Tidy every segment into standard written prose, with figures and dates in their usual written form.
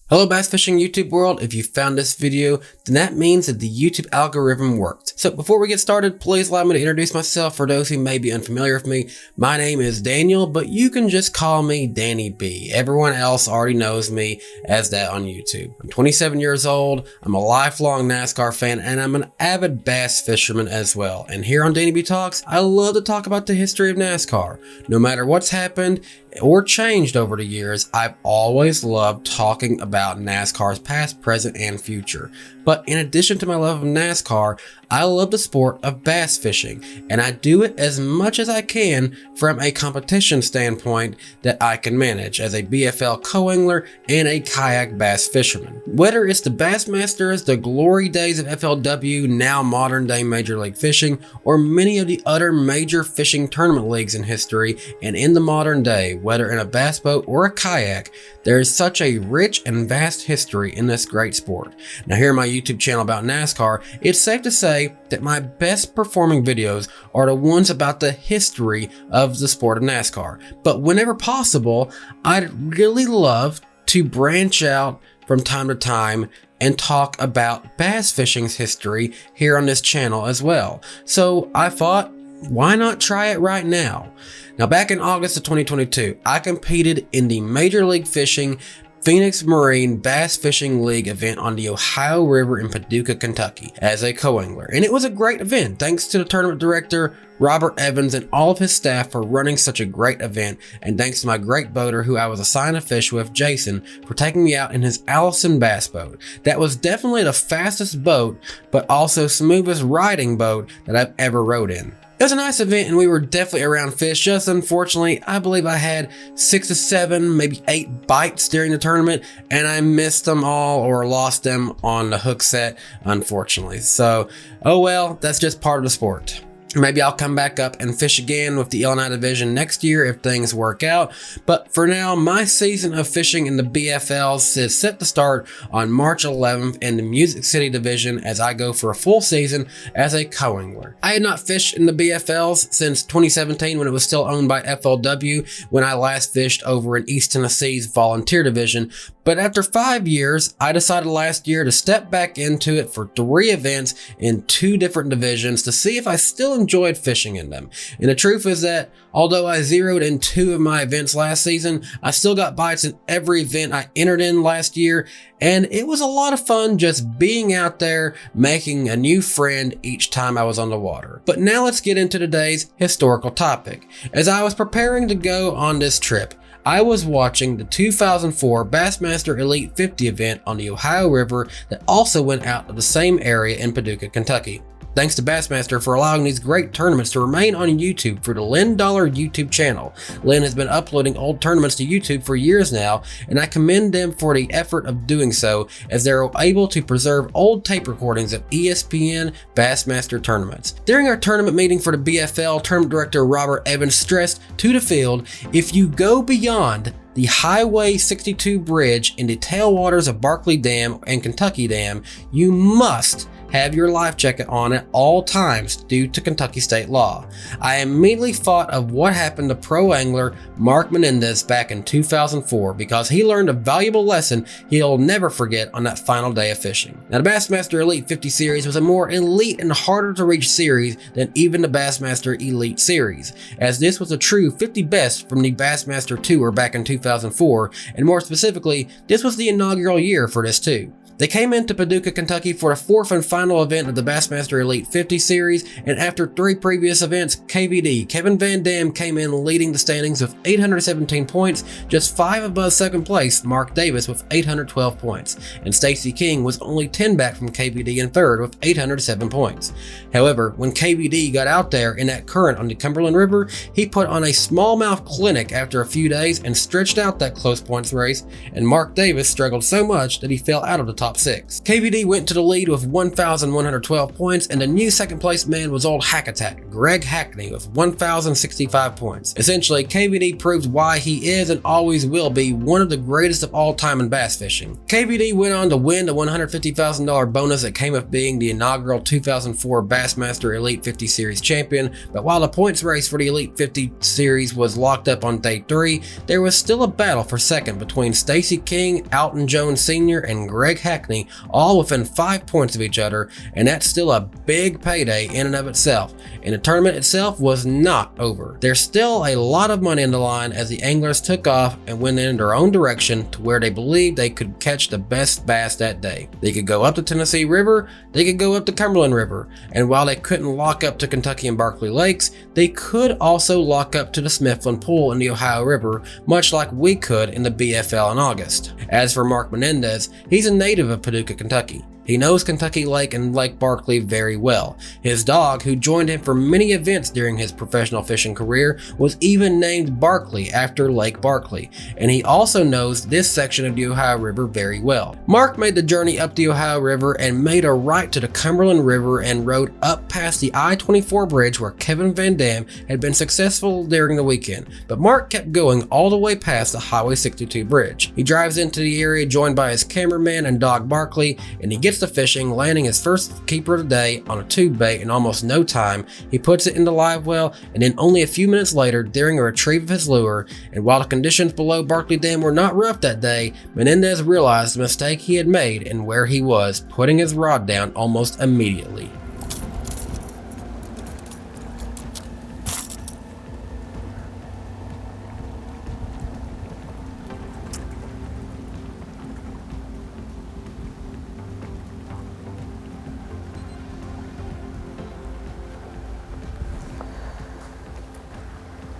Hello bass fishing YouTube world. If you found this video, then that means that the YouTube algorithm worked. So before we get started, please allow me to introduce myself for those who may be unfamiliar with me. My name is Daniel, but you can just call me Danny B. Everyone else already knows me as that on YouTube. I'm 27 years old, I'm a lifelong NASCAR fan, and I'm an avid bass fisherman as well. And here on DannyBTalks, I love to talk about the history of NASCAR. No matter what's happened or changed over the years, I've always loved talking about NASCAR's past, present, and future. But in addition to my love of NASCAR, I love the sport of bass fishing, and I do it as much as I can from a competition standpoint that I can manage as a BFL co-angler and a kayak bass fisherman. Whether it's the Bassmasters, the glory days of FLW, now modern day Major League Fishing, or many of the other major fishing tournament leagues in history and in the modern day, whether in a bass boat or a kayak, there is such a rich and vast history in this great sport. Now here on my YouTube channel about NASCAR, it's safe to say that my best performing videos are the ones about the history of the sport of NASCAR. But whenever possible, I'd really love to branch out from time to time and talk about bass fishing's history here on this channel as well. So I thought, why not try it right now? Now back in August of 2022, I competed in the Major League Fishing Phoenix Marine Bass Fishing League event on the Ohio River in Paducah, Kentucky as a co-angler. And it was a great event, thanks to the tournament director, Robert Evans, and all of his staff for running such a great event, and thanks to my great boater who I was assigned to fish with, Jason, for taking me out in his Allison bass boat. That was definitely the fastest boat, but also smoothest riding boat that I've ever rode in. It was a nice event and we were definitely around fish. Just unfortunately, I believe I had 6 to 7, maybe 8 bites during the tournament, and I missed them all or lost them on the hook set, unfortunately. So, oh well, that's just part of the sport. Maybe I'll come back up and fish again with the Illinois division next year if things work out. But for now, my season of fishing in the BFLs is set to start on March 11th in the Music City division as I go for a full season as a co-angler. I had not fished in the BFLs since 2017 when it was still owned by FLW, when I last fished over in East Tennessee's volunteer division. But after 5 years, I decided last year to step back into it for 3 events in 2 different divisions to see if I still enjoyed fishing in them. And the truth is that although I zeroed in 2 of my events last season, I still got bites in every event I entered in last year, and it was a lot of fun just being out there making a new friend each time I was on the water. But now let's get into today's historical topic. As I was preparing to go on this trip, I was watching the 2004 Bassmaster Elite 50 event on the Ohio River that also went out of the same area in Paducah, Kentucky. Thanks to Bassmaster for allowing these great tournaments to remain on YouTube through the Lynn Dollar YouTube channel. Lynn has been uploading old tournaments to YouTube for years now, and I commend them for the effort of doing so, as they're able to preserve old tape recordings of ESPN Bassmaster tournaments. During our tournament meeting for the BFL, tournament director Robert Evans stressed to the field, if you go beyond the Highway 62 bridge in the tailwaters of Barkley Dam and Kentucky Dam, you must have your life jacket on at all times due to Kentucky state law. I immediately thought of what happened to pro angler Mark Menendez back in 2004 because he learned a valuable lesson he'll never forget on that final day of fishing. Now the Bassmaster Elite 50 series was a more elite and harder to reach series than even the Bassmaster Elite series, as this was a true 50 best from the Bassmaster Tour back in 2004, and more specifically, this was the inaugural year for this too. They came into Paducah, Kentucky for the 4th and final event of the Bassmaster Elite 50 series, and after 3 previous events, KVD, Kevin VanDam, came in leading the standings with 817 points, just 5 above 2nd place Mark Davis with 812 points, and Stacy King was only 10 back from KVD in 3rd with 807 points. However, when KVD got out there in that current on the Cumberland River, he put on a smallmouth clinic after a few days and stretched out that close points race, and Mark Davis struggled so much that he fell out of the top top 6. KVD went to the lead with 1,112 points, and the new second place man was old Hack Attack, Greg Hackney, with 1,065 points. Essentially, KVD proves why he is and always will be one of the greatest of all time in bass fishing. KVD went on to win the $150,000 bonus that came with being the inaugural 2004 Bassmaster Elite 50 Series champion, but while the points race for the Elite 50 Series was locked up on day 3, there was still a battle for second between Stacy King, Alton Jones Sr., and Greg Hackney, all within 5 points of each other, and that's still a big payday in and of itself. And the tournament itself was not over. There's still a lot of money in the line as the anglers took off and went in their own direction to where they believed they could catch the best bass that day. They could go up the Tennessee River, they could go up the Cumberland River, and while they couldn't lock up to Kentucky and Berkeley Lakes, they could also lock up to the Smithland Pool in the Ohio River, much like we could in the BFL in August. As for Mark Menendez, he's a native of Paducah, Kentucky. He knows Kentucky Lake and Lake Barkley very well. His dog, who joined him for many events during his professional fishing career, was even named Barkley after Lake Barkley, and he also knows this section of the Ohio River very well. Mark made the journey up the Ohio River and made a right to the Cumberland River and rode up past the I-24 bridge where Kevin VanDam had been successful during the weekend, but Mark kept going all the way past the Highway 62 bridge. He drives into the area joined by his cameraman and dog Barkley, and he gets to fishing, landing his first keeper of the day on a tube bait in almost no time. He puts it in the live well, and then only a few minutes later, during a retrieve of his lure, and while the conditions below Barkley Dam were not rough that day, Menendez realized the mistake he had made and where he was, putting his rod down almost immediately.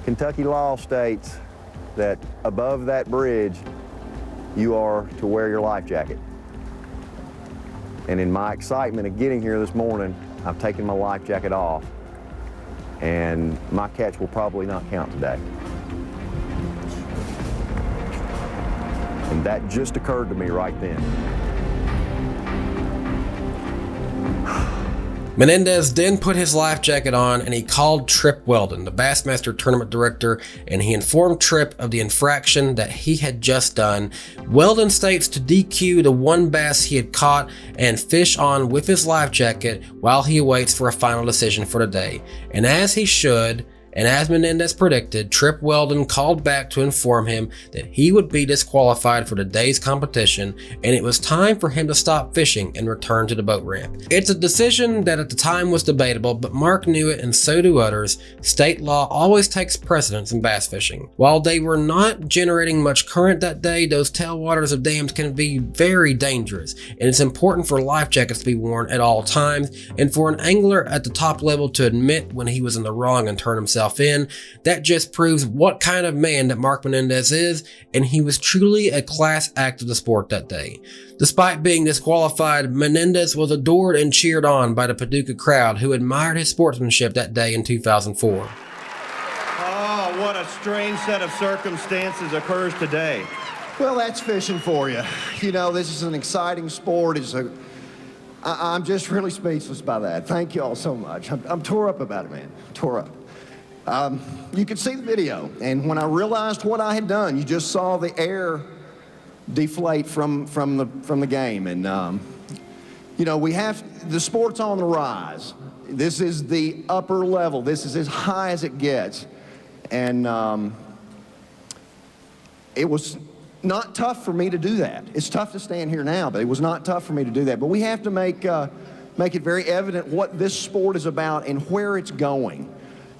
Kentucky law states that above that bridge, you are to wear your life jacket. And in my excitement of getting here this morning, I've taken my life jacket off, and my catch will probably not count today. And that just occurred to me right then. Menendez then put his life jacket on and he called Trip Weldon, the Bassmaster tournament director, and he informed Trip of the infraction that he had just done. Weldon states to DQ the one bass he had caught and fish on with his life jacket while he awaits for a final decision for the day. And as he should, and as Menendez predicted, Trip Weldon called back to inform him that he would be disqualified for the day's competition, and it was time for him to stop fishing and return to the boat ramp. It's a decision that at the time was debatable, but Mark knew it and so do others. State law always takes precedence in bass fishing. While they were not generating much current that day, those tailwaters of dams can be very dangerous, and it's important for life jackets to be worn at all times, and for an angler at the top level to admit when he was in the wrong and turn himself in. That just proves what kind of man that Mark Menendez is, and he was truly a class act of the sport that day. Despite being disqualified, Menendez was adored and cheered on by the Paducah crowd who admired his sportsmanship that day in 2004. Oh, what a strange set of circumstances occurs today. Well, that's fishing for you. You know, this is an exciting sport. I'm just really speechless by that. Thank you all so much. I'm tore up about it, man. Tore up. You could see the video, and when I realized what I had done, you just saw the air deflate from the game, and you know, the sport's on the rise. This is the upper level. This is as high as it gets, and it was not tough for me to do that. It's tough to stand here now, but it was not tough for me to do that. But we have to make it very evident what this sport is about and where it's going.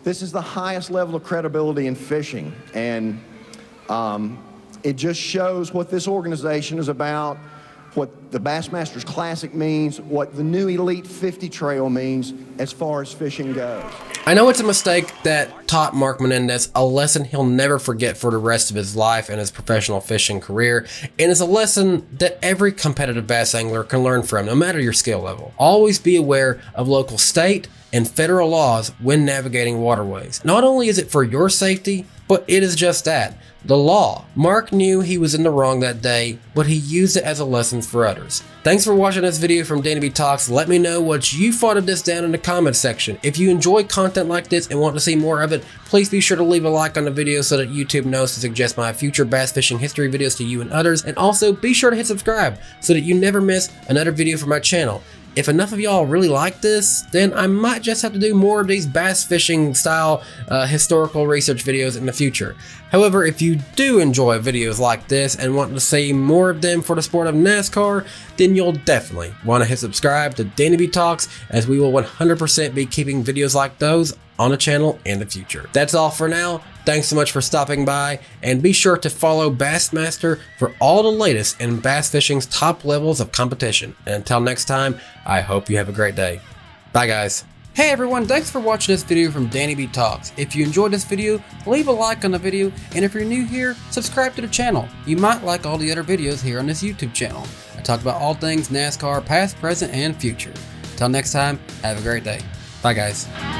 This is the highest level of credibility in fishing, and it just shows what this organization is about, what the Bassmasters Classic means, what the new Elite 50 trail means as far as fishing goes. I know it's a mistake that taught Mark Menendez a lesson he'll never forget for the rest of his life and his professional fishing career, and it's a lesson that every competitive bass angler can learn from, no matter your skill level. Always be aware of local state and federal laws when navigating waterways. Not only is it for your safety, But it is just that, the law. Mark knew he was in the wrong that day, but he used it as a lesson for others. Thanks for watching this video from DannyBTalks. Let me know what you thought of this down in the comments section. If you enjoy content like this and want to see more of it, please be sure to leave a like on the video so that YouTube knows to suggest my future bass fishing history videos to you and others. And also be sure to hit subscribe so that you never miss another video from my channel. If enough of y'all really like this, then I might just have to do more of these bass fishing style historical research videos in the future. However, if you do enjoy videos like this and want to see more of them for the sport of NASCAR, then you'll definitely want to hit subscribe to DannyBTalks, as we will 100% be keeping videos like those on the channel in the future. That's all for now. Thanks so much for stopping by, and be sure to follow Bassmaster for all the latest in bass fishing's top levels of competition. And until next time, I hope you have a great day. Bye guys. Hey everyone, thanks for watching this video from DannyBTalks. If you enjoyed this video, leave a like on the video, and if you're new here, subscribe to the channel. You might like all the other videos here on this YouTube channel. I talk about all things NASCAR, past, present, and future. Until next time, have a great day. Bye guys.